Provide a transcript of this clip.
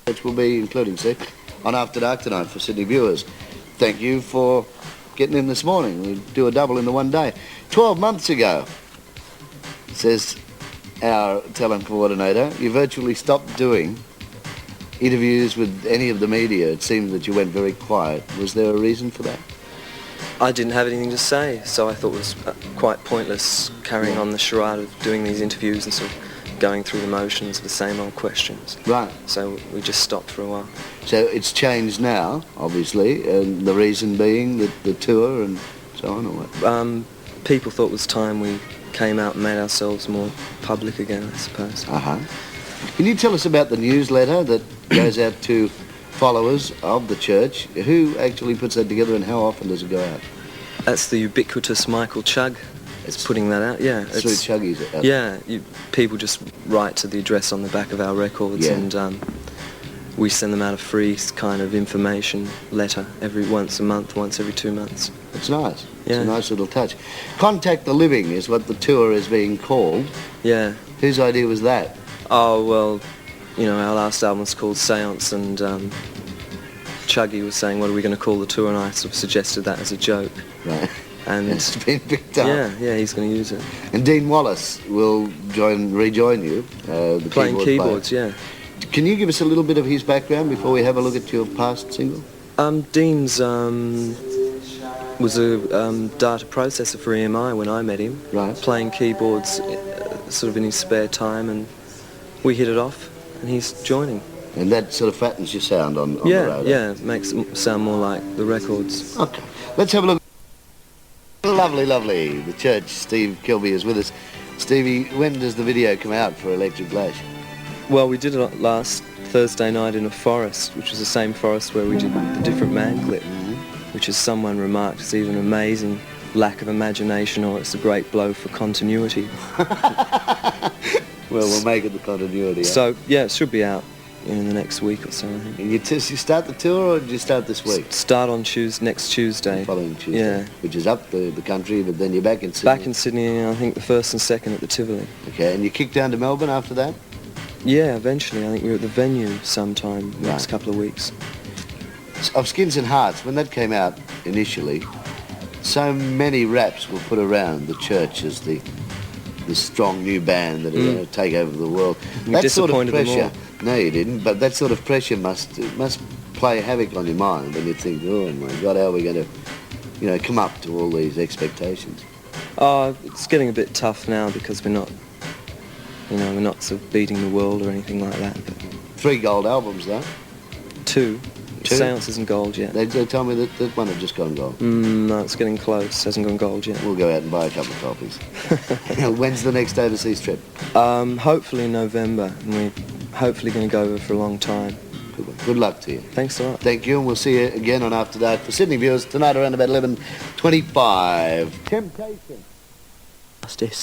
Which will be, including Steve, on After Dark tonight for Sydney viewers. Thank you for getting in this morning. We do a double in the one day. 12 months ago, says our talent coordinator, you virtually stopped doing interviews with any of the media. It seemed that you went very quiet. Was there a reason for that? I didn't have anything to say, so I thought it was quite pointless carrying on the charade of doing these interviews and sort of going through the motions of the same old questions. Right. So we just stopped for a while. So it's changed now, obviously, and the reason being that the tour and so on, or what? People thought it was time we came out and made ourselves more public again, I suppose. Uh-huh. Can you tell us about the newsletter that goes out to followers of the church? Who actually puts that together and how often does it go out? That's the ubiquitous Michael Chugg. It's putting that out, yeah. Through Chuggies out. Yeah, people just write to the address on the back of our records, and we send them out a free kind of information letter once a month, once every 2 months. It's nice. Yeah. It's a nice little touch. Contact the Living is what the tour is being called. Yeah. Whose idea was that? Oh, well, you know, our last album was called Seance, and Chuggy was saying, what are we going to call the tour, and I sort of suggested that as a joke. Right. And it's been picked up. Yeah, he's going to use it. And Dean Wallace will rejoin you. The Playing keyboards, player. yeah. Can you give us a little bit of his background before we have a look at your past single? Dean's was a data processor for EMI when I met him. Right. Playing keyboards sort of in his spare time, and we hit it off, and he's joining. And that sort of fattens your sound on the road? Yeah, it makes it sound more like the records. Okay, let's have a look. Lovely, lovely. The church. Steve Kilbey is with us. Stevie, when does the video come out for Electric Lash? Well, we did it last Thursday night in a forest, which was the same forest where we did the Different Man clip, which, as someone remarked, is either an amazing lack of imagination or it's a great blow for continuity. Well, we'll make it the continuity. So, yeah, it should be out in the next week or so, I think. And you start the tour, or did you start this week? Start on next Tuesday. The following Tuesday. Yeah. Which is up the country, but then you're back in Sydney. Back in Sydney, I think the 1st and 2nd at the Tivoli. Okay, and you kick down to Melbourne after that? Yeah, eventually. I think we're at the venue sometime next couple of weeks. Of Skins and Hearts, when that came out initially, so many raps were put around the church as the strong new band that are going to take over the world. You disappointed sort of pressure, them all. no, you didn't, but that sort of pressure must play havoc on your mind when you think, oh my God, how are we going to, come up to all these expectations? It's getting a bit tough now because we're not sort of beating the world or anything like that. But 3 gold albums, though. 2. 2? Seance isn't gold yet. They told me that one had just gone gold. No, it's getting close. Hasn't gone gold yet. We'll go out and buy a couple of copies. When's the next overseas trip? Hopefully in November, and we're hopefully going to go over for a long time. Good luck to you. Thanks a lot. Thank you, and we'll see you again on After Dark for Sydney viewers tonight around about 11:25. Temptation. Justice.